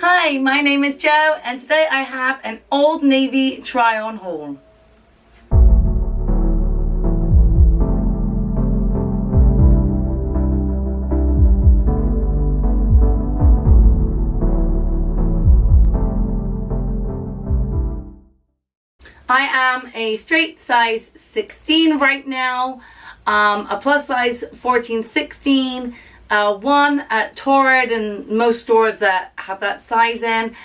Hi, my name is Jo, and today I have an Old Navy try-on haul. I am a straight size 16 right now, a plus size 14-16, one at Torrid and most stores that have that size in.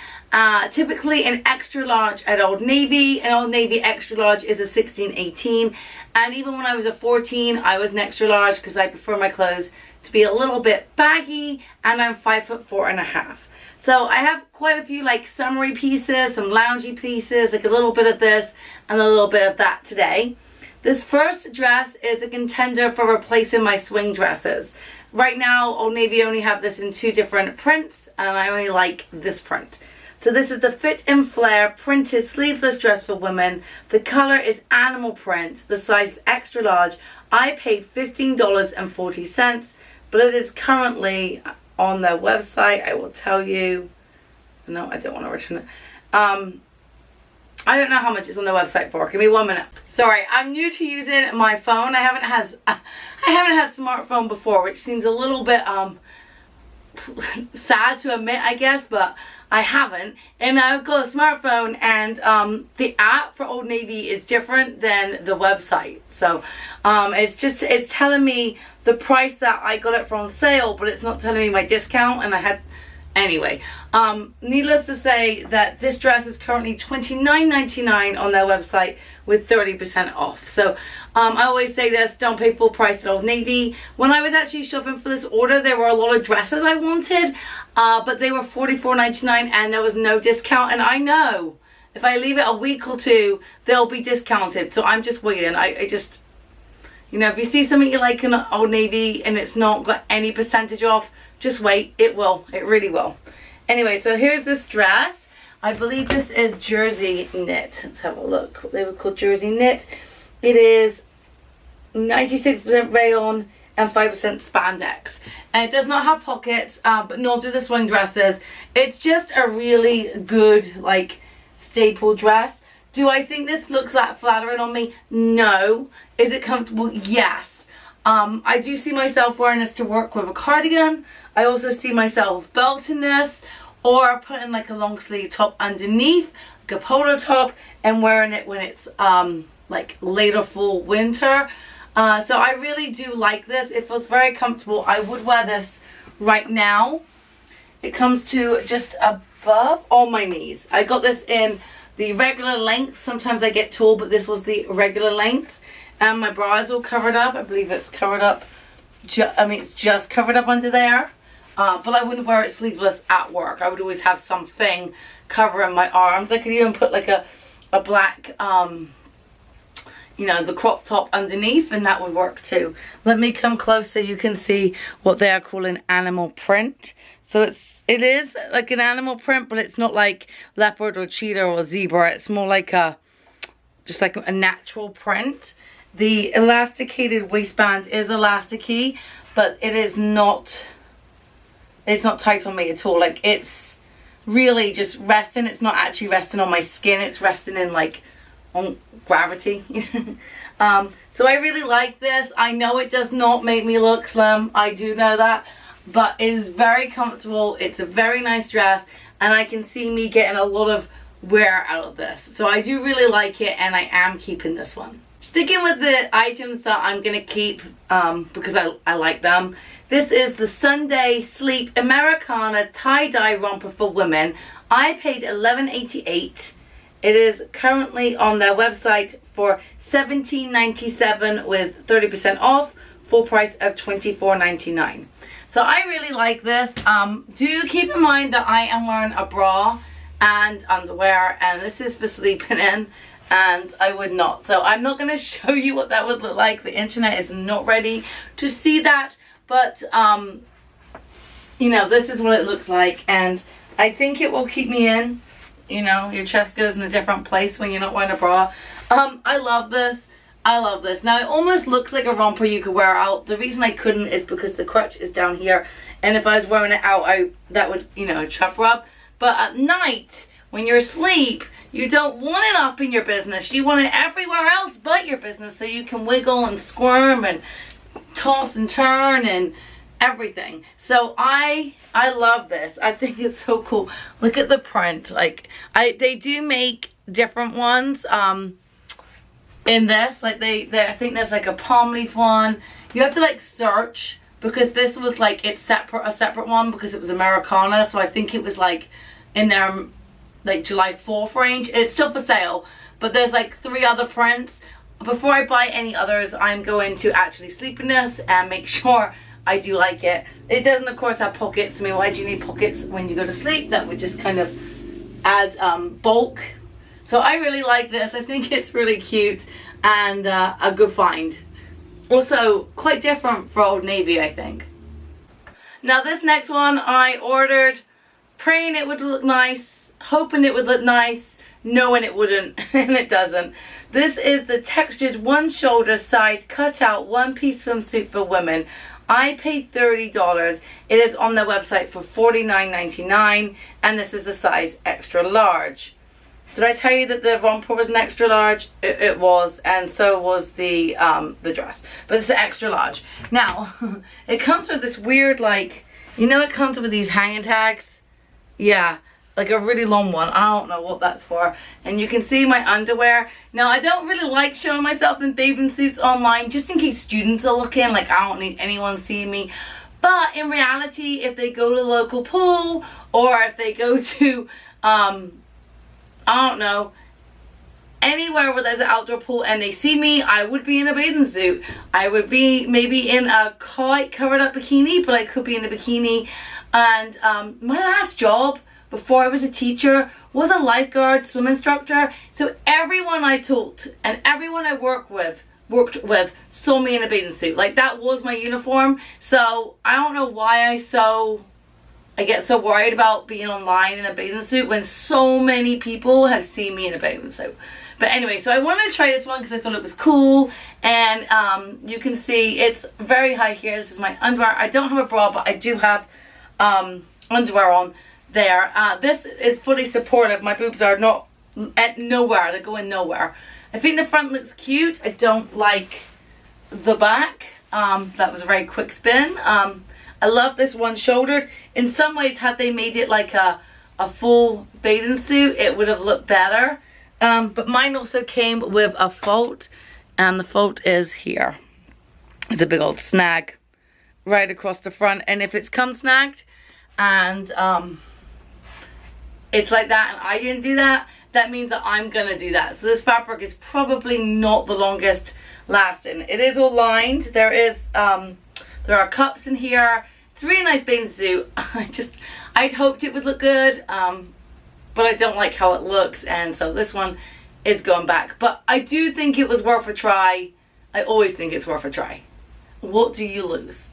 Typically an extra large at Old Navy. An Old Navy extra large is a 16-18, and even when I was a 14 I was an extra large because I prefer my clothes to be a little bit baggy, and I'm 5'4.5". So I have quite a few like summery pieces, some loungy pieces, like a little bit of this and a little bit of that today. This first dress is a contender for replacing my swing dresses. Right now, Old Navy only have this in 2 different prints, and I only like this print. So this is the Fit and Flare printed sleeveless dress for women. The color is animal print. The size is extra large. I paid $15.40, but it is currently on their website. I will tell you. No, I don't want to return it. I don't know how much it's on their website for. Give me 1 minute. Sorry, I'm new to using my phone. I haven't had a smartphone before, which seems a little bit sad to admit, I guess, but I haven't. And I've got a smartphone, and the app for Old Navy is different than the website. So it's telling me the price that I got it for on sale, but it's not telling me my discount, and I had. Anyway, needless to say that this dress is currently $29.99 on their website with 30% off. So I always say this, don't pay full price at Old Navy. When I was actually shopping for this order, there were a lot of dresses I wanted, but they were $44.99 and there was no discount. And I know if I leave it a week or 2, they'll be discounted. So I'm just waiting. I just, you know, if you see something you like in Old Navy and it's not got any percentage off, just wait. It will. It really will. Anyway, so here's this dress. I believe this is jersey knit. Let's have a look. What they would call jersey knit. It is 96% rayon and 5% spandex. And it does not have pockets, but nor do the swing dresses. It's just a really good, like, staple dress. Do I think this looks like flattering on me? No. Is it comfortable? Yes. I do see myself wearing this to work with a cardigan. I also see myself belting this or putting like a long sleeve top underneath, like a polo top, and wearing it when it's like later fall winter. So I really do like this. It feels very comfortable. I would wear this right now. It comes to just above all my knees. I got this in the regular length. Sometimes I get tall, but this was the regular length. And my bra is all covered up. I believe it's covered up. It's just covered up under there. But I wouldn't wear it sleeveless at work. I would always have something covering my arms. I could even put like a black, you know, the crop top underneath, and that would work too. Let me come close so you can see what they are calling animal print. So it is like an animal print, but it's not like leopard or cheetah or zebra. It's more like just like a natural print. The elasticated waistband is elasticy, but it is not, it's not tight on me at all. Like, it's really just resting. It's not actually resting on my skin. It's resting in like on gravity. So I really like this. I know it does not make me look slim. I do know that, but it is very comfortable. It's a very nice dress, and I can see me getting a lot of wear out of this. So I do really like it, and I am keeping this one. Sticking with the items that I'm going to keep because I like them. This is the Sunday Sleep Americana tie-dye romper for women. I paid $11.88. It is currently on their website for $17.97 with 30% off. Full price of $24.99. So I really like this. Do keep in mind that I am wearing a bra and underwear, and this is for sleeping in. And I would not. So I'm not going to show you what that would look like. The internet is not ready to see that. But, you know, this is what it looks like. And I think it will keep me in. You know, your chest goes in a different place when you're not wearing a bra. I love this. I love this. Now, it almost looks like a romper you could wear out. The reason I couldn't is because the crotch is down here. And if I was wearing it out, that would, you know, chop rub. But at night, when you're asleep, you don't want it up in your business. You want it everywhere else but your business, so you can wiggle and squirm and toss and turn and everything. So I love this. I think it's so cool. Look at the print. Like, they do make different ones in this. Like I think there's like a palm leaf one. You have to like search, because this was like a separate one, because it was Americana. So I think it was like in their like July 4th range. It's still for sale, but there's like 3 other prints. Before I buy any others, I'm going to actually sleep in this and make sure I do like it. It doesn't, of course, have pockets. I mean, why do you need pockets when you go to sleep? That would just kind of add bulk. So I really like this. I think it's really cute and a good find. Also, quite different for Old Navy, I think. Now, this next one I ordered, praying it would look nice, hoping it would look nice, knowing it wouldn't, and it doesn't. This is the textured one shoulder side cutout one-piece swimsuit for women. I paid $30. It is on their website for $49.99, and this is the size extra large. Did I tell you that the romper was an extra large? It was, and so was the dress. But it's an extra large. Now, it comes with this weird, like, you know, it comes with these hanging tags? Yeah, like a really long one. I don't know what that's for. And you can see my underwear. Now, I don't really like showing myself in bathing suits online, just in case students are looking. Like, I don't need anyone seeing me. But in reality, if they go to the local pool, or if they go to, I don't know, anywhere where there's an outdoor pool and they see me, I would be in a bathing suit. I would be maybe in a quite covered up bikini, but I could be in a bikini. And my last job before I was a teacher was a lifeguard swim instructor. So everyone I taught and everyone I worked with saw me in a bathing suit. Like, that was my uniform. So I don't know why I get so worried about being online in a bathing suit when so many people have seen me in a bathing suit. But anyway, so I wanted to try this one because I thought it was cool. And you can see it's very high here. This is my underwear. I don't have a bra, but I do have underwear on there. This is fully supportive. My boobs are not at nowhere. They're going nowhere. I think the front looks cute. I don't like the back. That was a very quick spin. I love this one shouldered. In some ways, had they made it like a full bathing suit, it would have looked better. But mine also came with a fault, and the fault is here. It's a big old snag right across the front. And if it's come snagged and it's like that and I didn't do that, that means that I'm gonna do that. So this fabric is probably not the longest lasting. It is all lined. There are cups in here. It's a really nice bathing suit. I'd hoped it would look good, but I don't like how it looks, and so this one is going back. But I do think it was worth a try. I always think it's worth a try. What do you lose?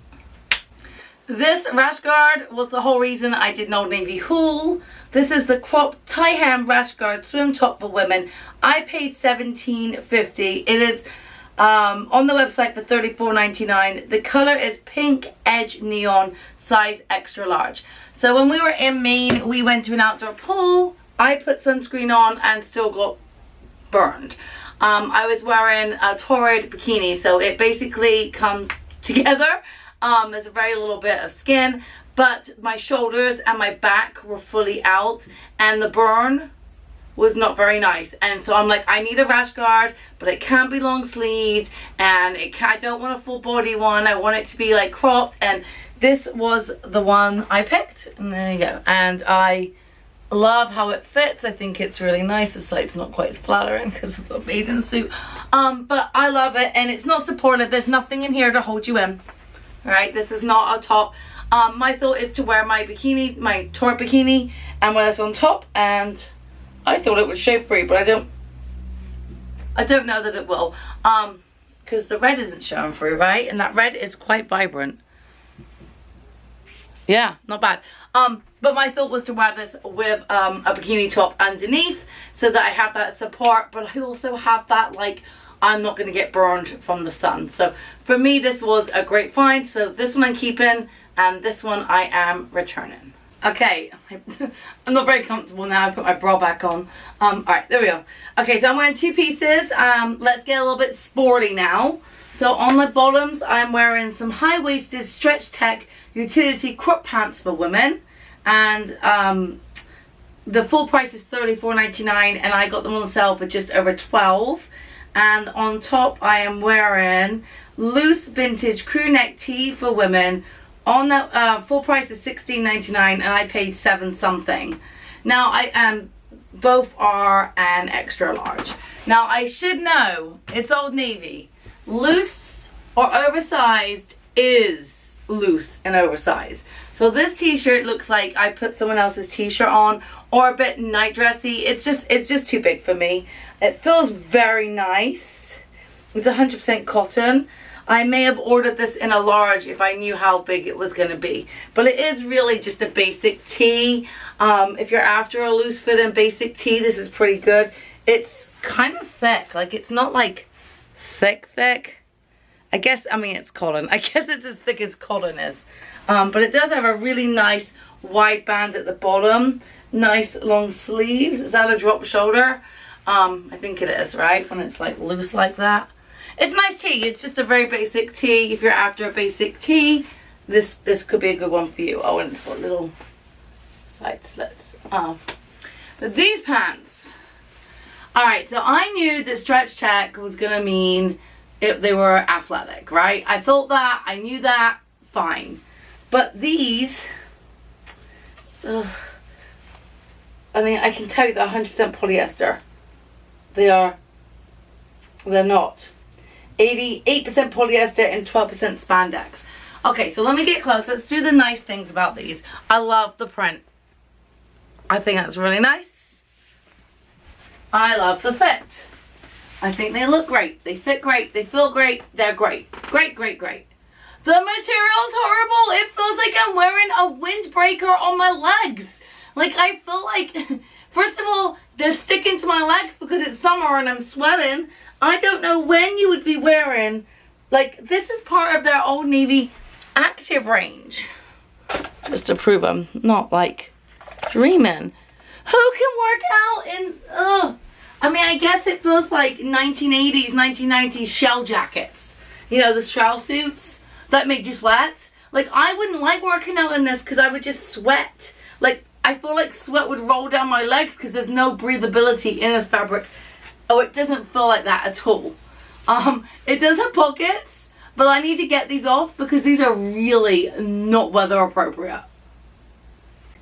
This rash guard was the whole reason I did an Old Navy haul. This is the crop tie hem rash guard swim top for women. I paid $17.50. It is on the website for $34.99. The color is pink edge neon, size extra large. So when we were in Maine, we went to an outdoor pool. I put sunscreen on and still got burned. I was wearing a torrid bikini, so it basically comes together. There's a very little bit of skin, but my shoulders and my back were fully out, and the burn was not very nice. And so I'm like, I need a rash guard, but it can't be long sleeved, and I don't want a full body one. I want it to be like cropped, and this was the one I picked, and there you go. And I love how it fits. I think it's really nice. The side's not quite as flattering because of the bathing suit, but I love it, and it's not supportive. There's nothing in here to hold you in. All right, this is not a top. My thought is to wear my bikini, my torrid bikini, and wear this on top, and I thought it would show free, but I don't know that it will, because the red isn't showing through, right? And that red is quite vibrant. Yeah, not bad. But my thought was to wear this with a bikini top underneath, so that I have that support, but I also have that, like, I'm not going to get burned from the sun. So for me, this was a great find. So this one I'm keeping, and this one I am returning. Okay, I'm not very comfortable now. I put my bra back on. Alright, there we go. Okay, so I'm wearing two pieces. Let's get a little bit sporty now. So on the bottoms, I'm wearing some high-waisted STRETCHTECH utility crop pants for women. And the full price is $34.99, and I got them on sale for just over $12. And on top, I am wearing loose vintage crew neck tee for women. On the full price is $16.99, and I paid $7 something. Now both are an extra large. Now I should know it's Old Navy. Loose or oversized is loose and oversized. So this t-shirt looks like I put someone else's t-shirt on, or a bit night dressy. It's just too big for me. It feels very nice. It's 100% cotton. I may have ordered this in a large if I knew how big it was going to be. But it is really just a basic tee. If you're after a loose fit and basic tee, this is pretty good. It's kind of thick. Like, it's not like thick. I guess, I mean, it's cotton. I guess it's as thick as cotton is. But it does have a really nice wide band at the bottom. Nice long sleeves. Is that a drop shoulder? I think it is, right? When it's like loose like that. It's a nice tee. It's just a very basic tee. If you're after a basic tee, this could be a good one for you. Oh, and it's got little side slits. But these pants. Alright, so I knew that STRETCHTECH was going to mean they were athletic, right? I thought that. I knew that. Fine. But these, I mean, I can tell you they're 100% polyester. They're not. 88% polyester and 12% spandex. Okay, so let me get close. Let's do the nice things about these. I love the print. I think that's really nice. I love the fit. I think they look great. They fit great. They feel great. They're great. Great. The material's horrible. It feels like I'm wearing a windbreaker on my legs. Like, I feel like, first of all, they're sticking to my legs because it's summer and I'm sweating. I don't know when you would be wearing, like, this is part of their Old Navy active range. Just to prove I'm not, like, dreaming. Who can work out in, I mean, I guess it feels like 1980s, 1990s shell jackets. You know, the shell suits that make you sweat. Like, I wouldn't like working out in this because I would just sweat. Like, I feel like sweat would roll down my legs because there's no breathability in this fabric. Oh, it doesn't feel like that at all. It does have pockets, but I need to get these off because these are really not weather appropriate.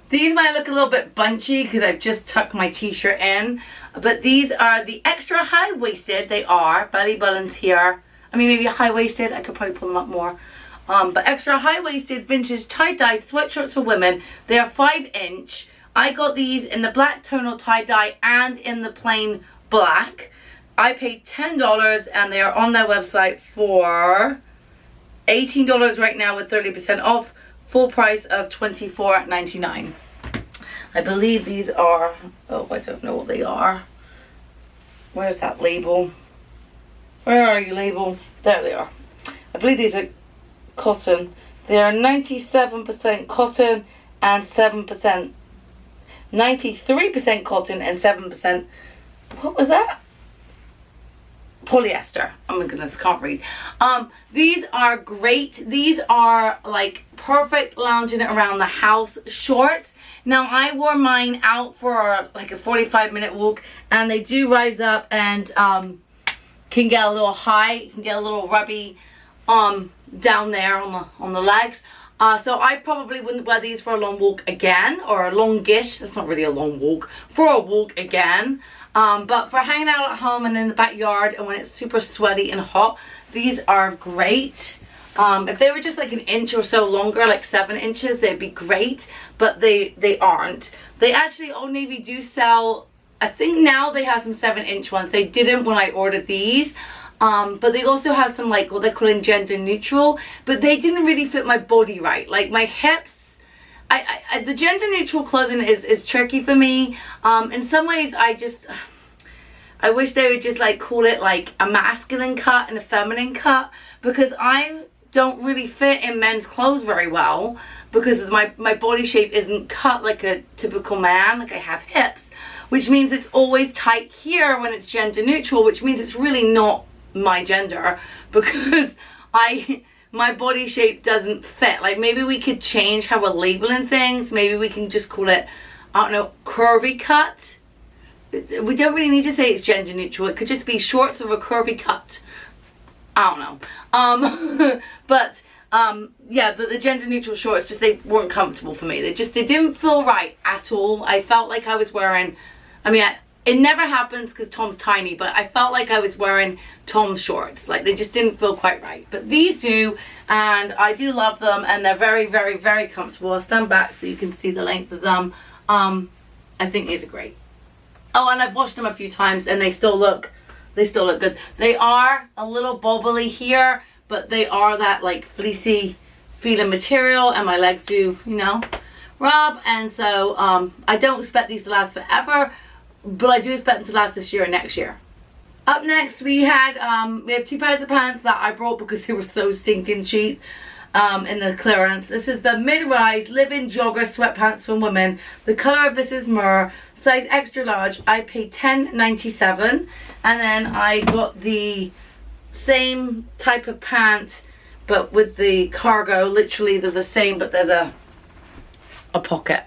These might look a little bit bunchy because I've just tucked my t-shirt in, but these are the extra high-waisted. They are belly buttons here. I mean, maybe high-waisted. I could probably pull them up more. But extra high-waisted vintage tie-dye sweatshirts for women. They are 5-inch. I got these in the black tonal tie-dye and in the plain black. I paid $10 and they are on their website for $18 right now with 30% off. Full price of $24.99. I believe these are, oh, I don't know what they are. Where's that label? Where are you, label? There they are. I believe these are cotton. They are 97% cotton and 7%, 93% cotton and 7%, what was that? Polyester. Oh my goodness, can't read. These are great. These are like perfect lounging around the house shorts. Now I wore mine out for like a 45-minute walk, and they do rise up and can get a little high, can get a little rubby down there on the legs. So I probably wouldn't wear these for a long walk again, or a longish. That's not really a long walk. For a walk again. But for hanging out at home and in the backyard and when it's super sweaty and hot, these are great. If they were just like an inch or so longer, like 7 inches, they'd be great. But they aren't. They actually, Old Navy do sell, I think now they have some 7-inch ones. They didn't when I ordered these. But they also have some like what they're calling gender neutral. But they didn't really fit my body right. Like my hips. The gender neutral clothing is tricky for me. In some ways I wish they would just like call it like a masculine cut and a feminine cut, because I'm don't really fit in men's clothes very well because my body shape isn't cut like a typical man. Like I have hips, which means it's always tight here when it's gender neutral, which means it's really not my gender because my body shape doesn't fit. Like maybe we could change how we're labeling things. Maybe we can just call it, I don't know, curvy cut. We don't really need to say it's gender neutral. It could just be shorts with a curvy cut. I don't know. Yeah, but the gender neutral shorts, just they weren't comfortable for me. They didn't feel right at all. I felt like I was wearing, it never happens because Tom's tiny, but I felt like I was wearing Tom's shorts. Like they just didn't feel quite right. But these do, and I do love them, and they're very, very, very comfortable. I'll stand back so you can see the length of them. I think these are great. Oh, and I've washed them a few times and they still look good. They are a little bobbly here, but they are that like fleecy feeling material, and my legs do, you know, rub. And so I don't expect these to last forever, but I do expect them to last this year and next year. Up next we have 2 pairs of pants that I brought because they were so stinking cheap in the clearance. This is the mid-rise live-in jogger sweatpants for women. The color of this is Myrrh, size extra large. I paid $10.97, and then I got the same type of pant but with the cargo. Literally they're the same, but there's a pocket.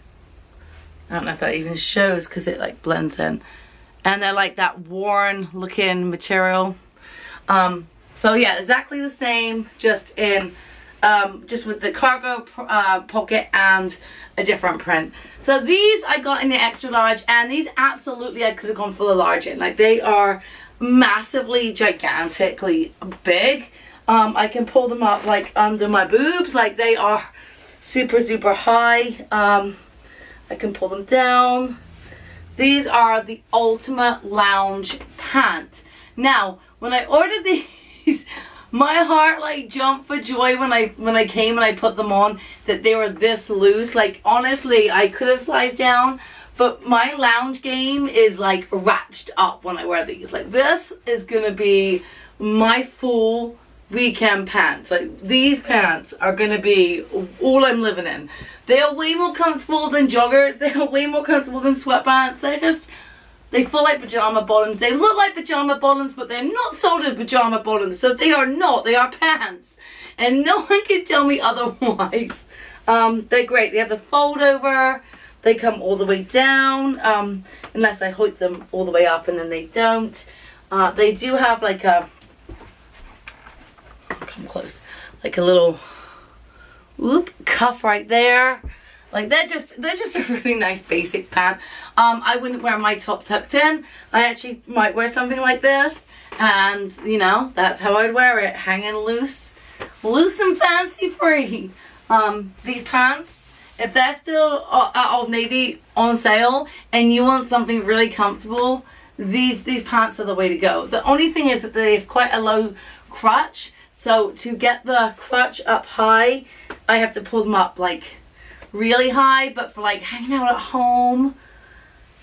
I don't know if that even shows because it like blends in, and they're like that worn looking material. So yeah, exactly the same, just in just with the cargo pocket and a different print. So these I got in the extra large, and these absolutely I could have gone full large in. Like they are massively gigantically big. I can pull them up like under my boobs. Like they are super high. I can pull them down. These are the ultimate lounge pant. Now when I ordered these, my heart like jumped for joy when I came and I put them on, that they were this loose. Like honestly, I could have sized down, but my lounge game is like ratcheted up when I wear these. Like this is gonna be my full weekend pants. Like these pants are gonna be all I'm living in. They are way more comfortable than joggers. They are way more comfortable than sweatpants. They feel like pajama bottoms. They look like pajama bottoms, but they're not sold as pajama bottoms. So they are not. They are pants. And no one can tell me otherwise. They're great. They have the fold over. They come all the way down. Unless I hoik them all the way up, and then they don't. They do have like a... come close. Like a little... whoop, cuff right there. Like they're just a really nice basic pant. I wouldn't wear my top tucked in. I actually might wear something like this, and you know, that's how I'd wear it, hanging loose and fancy free. These pants, if they're still at Old Navy on sale and you want something really comfortable, these pants are the way to go. The only thing is that they have quite a low crotch, so to get the crotch up high, I have to pull them up like really high. But for like hanging out at home,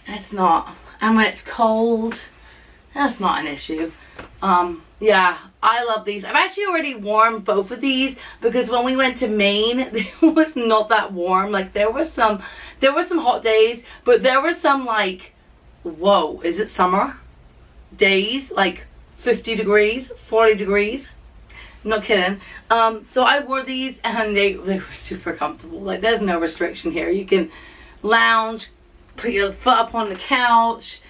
it's not. And when it's cold, that's not an issue. Yeah, I love these. I've actually already worn both of these because when we went to Maine, it was not that warm. Like there were some hot days, but there were some like, whoa, is it summer days, like 50 degrees, 40 degrees. Not kidding. So I wore these, and they were super comfortable. Like there's no restriction here. You can lounge, put your foot up on the couch.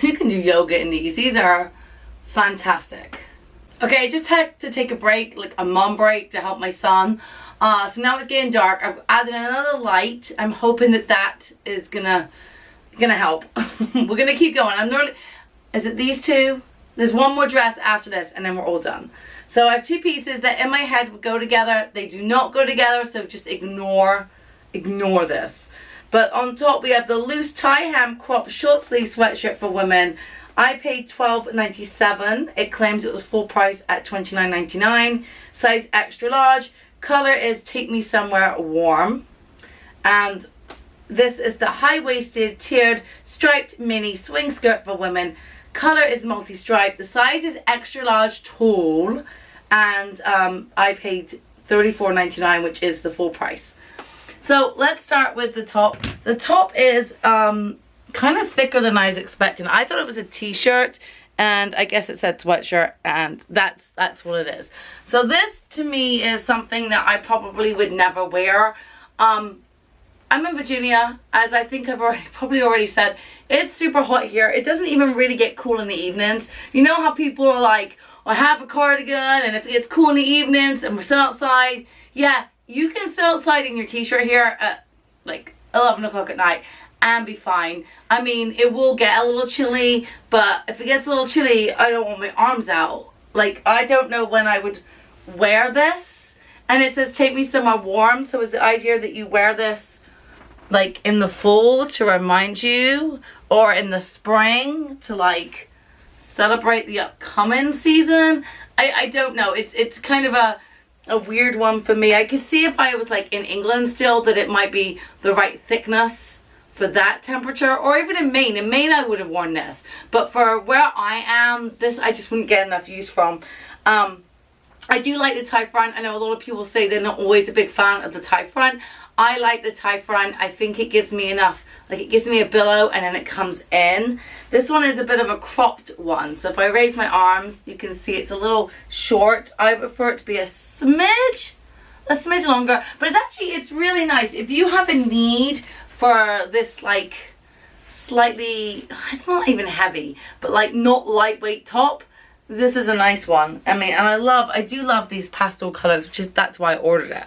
You can do yoga in these. These are fantastic. Okay, I just had to take a break, like a mom break, to help my son. So now it's getting dark. I've added another light. I'm hoping that is gonna help. We're gonna keep going. Is it these two? There's one more dress after this, and then we're all done. So I have 2 pieces that in my head would go together. They do not go together, so just ignore this. But on top we have the loose tie hem crop short sleeve sweatshirt for women. I paid $12.97. It claims it was full price at $29.99. Size extra large. Color is Take Me Somewhere Warm. And this is the high-waisted tiered striped mini swing skirt for women. Color is multi-striped. The size is extra large tall, and I paid $34.99, which is the full price. So let's start with the top. The top is kind of thicker than I was expecting. I thought it was a t-shirt, and I guess it said sweatshirt, and that's what it is. So this to me is something that I probably would never wear. I'm in Virginia, as I think I've probably already said. It's super hot here. It doesn't even really get cool in the evenings. You know how people are like, I have a cardigan, and if it gets cool in the evenings and we're still outside, yeah, you can sit outside in your t-shirt here at like 11 o'clock at night and be fine. I mean, it will get a little chilly, but if it gets a little chilly, I don't want my arms out. Like, I don't know when I would wear this. And it says take me somewhere warm, so is the idea that you wear this like in the fall to remind you, or in the spring to like celebrate the upcoming season? I don't know. It's kind of a weird one for me. I could see if I was like in England still that it might be the right thickness for that temperature, or even in Maine. In Maine I would have worn this, but for where I am, this I just wouldn't get enough use from. I do like the tie front. I know a lot of people say they're not always a big fan of the tie front. I like the tie front. I think it gives me enough, like it gives me a billow and then it comes in. This one is a bit of a cropped one, so if I raise my arms you can see it's a little short. I prefer it to be a smidge longer, but it's really nice. If you have a need for this like slightly, it's not even heavy, but like not lightweight top, this is a nice one. I mean, and I do love these pastel colors, which is, that's why I ordered it.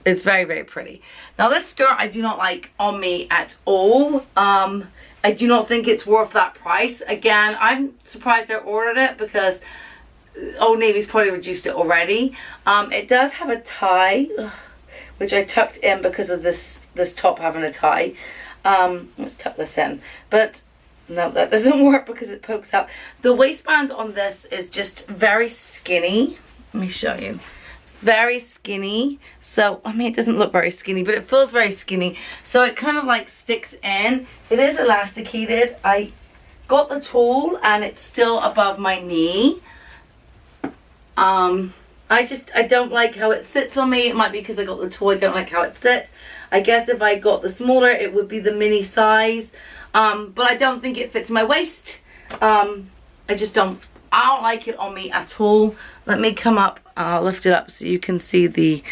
It's very, very pretty. Now this skirt I do not like on me at all. I do not think it's worth that price. Again, I'm surprised I ordered it because Old Navy's probably reduced it already. It does have a tie, which I tucked in because of this top having a tie. Let's tuck this in. But no, that doesn't work because it pokes out. The waistband on this is just very skinny. Let me show you. Very skinny, so I mean it doesn't look very skinny, but it feels very skinny, so it kind of like sticks in. It is elasticated. I got the tool and it's still above my knee. I don't like how it sits on me. It might be because I got the tool. I don't like how it sits. I guess if I got the smaller it would be the mini size, but I don't think it fits my waist. I don't like it on me at all. Let me come up, I'll lift it up so you can see the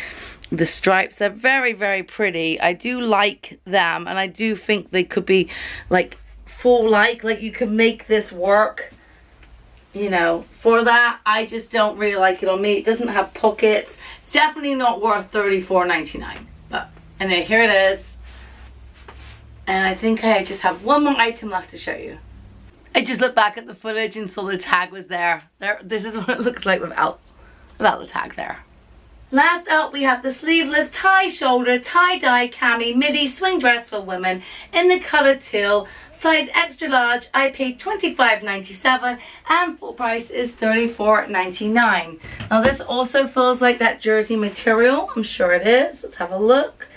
stripes. They're very, very pretty. I do like them, and I do think they could be like full like you can make this work, you know, for that. I just don't really like it on me. It doesn't have pockets. It's definitely not worth $34.99. But anyway, here it is. And I think I just have one more item left to show you. I just looked back at the footage and saw the tag was there. This is what it looks like without the tag there. Last up, we have the sleeveless tie shoulder tie-dye cami midi swing dress for women in the color teal, size extra large. I paid $25.97 and full price is $34.99. Now this also feels like that jersey material. I'm sure it is. Let's have a look.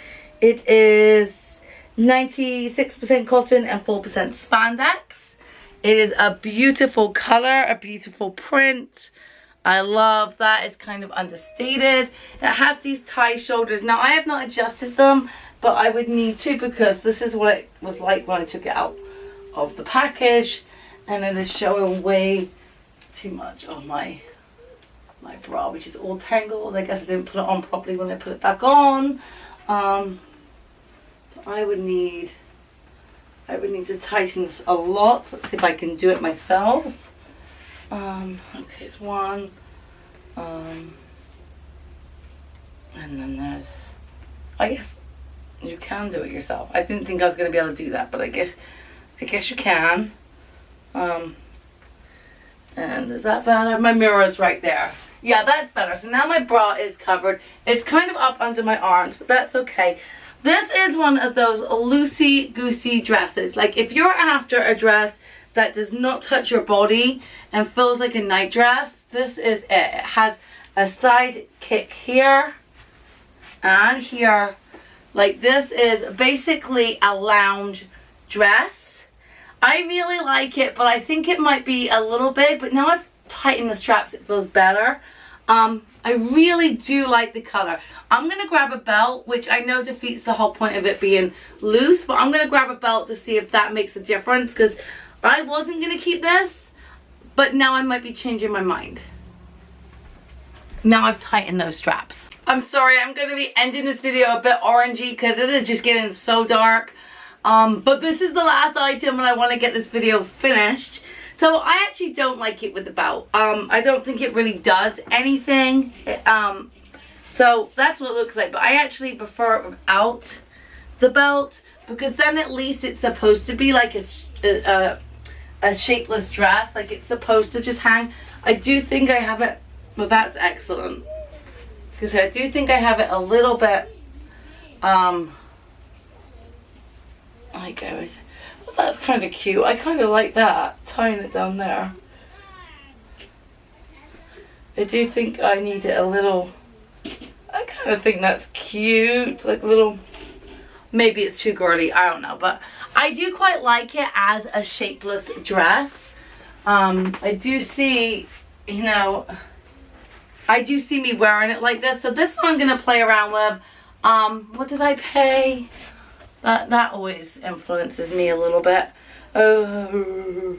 It is 96% cotton and 4% spandex. It is a beautiful color, a beautiful print. I love that. It's kind of understated. It has these tie shoulders. Now, I have not adjusted them, but I would need to because this is what it was like when I took it out of the package. And it is showing way too much of my bra, which is all tangled. I guess I didn't put it on properly when I put it back on. So I would need to tighten this a lot. Let's see if I can do it myself. Okay, it's one. And then there's, I guess you can do it yourself. I didn't think I was going to be able to do that, but I guess you can. And is that better? My mirror is right there. Yeah, that's better. So now my bra is covered. It's kind of up under my arms, but that's okay. This is one of those loosey-goosey dresses. Like if you're after a dress that does not touch your body and feels like a night dress, this is it. It has a side kick here and here. Like this is basically a lounge dress. I really like it, but I think it might be a little big, but now I've tightened the straps, it feels better. I really do like the color. I'm going to grab a belt, which I know defeats the whole point of it being loose, but I'm going to grab a belt to see if that makes a difference, because I wasn't going to keep this, but now I might be changing my mind. Now I've tightened those straps. I'm sorry, I'm going to be ending this video a bit orangey because it is just getting so dark. But this is the last item and I want to get this video finished. So I actually don't like it with the belt. I don't think it really does anything. So that's what it looks like. But I actually prefer it without the belt, because then at least it's supposed to be like a shapeless dress. Like it's supposed to just hang. I do think I have it. Well, that's excellent. Because I do think I have it a little bit. Well, that's kind of cute. I kind of like that, tying it down there. I do think I need it a little. I kind of think that's cute, like a little. Maybe it's too girly, I don't know, but I do quite like it as a shapeless dress. I do see, you know, I do see me wearing it like this. So this one I'm gonna play around with. What did I pay? That always influences me a little bit. Oh,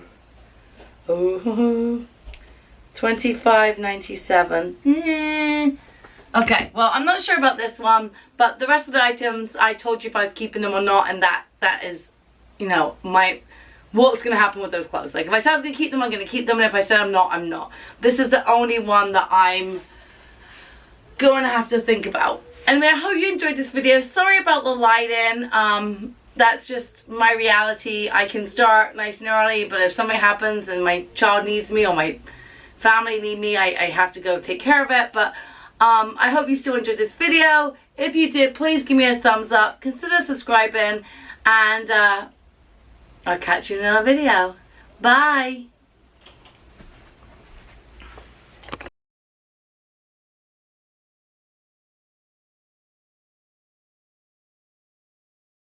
$25.97. Okay, well, I'm not sure about this one, but the rest of the items, I told you if I was keeping them or not, and that is, you know, what's going to happen with those clothes. Like, if I said I was going to keep them, I'm going to keep them, and if I said I'm not, I'm not. This is the only one that I'm going to have to think about. Anyway, I hope you enjoyed this video. Sorry about the lighting. That's just my reality. I can start nice and early, but if something happens and my child needs me or my family need me, I have to go take care of it. But I hope you still enjoyed this video. If you did, please give me a thumbs up. Consider subscribing, and I'll catch you in another video. Bye.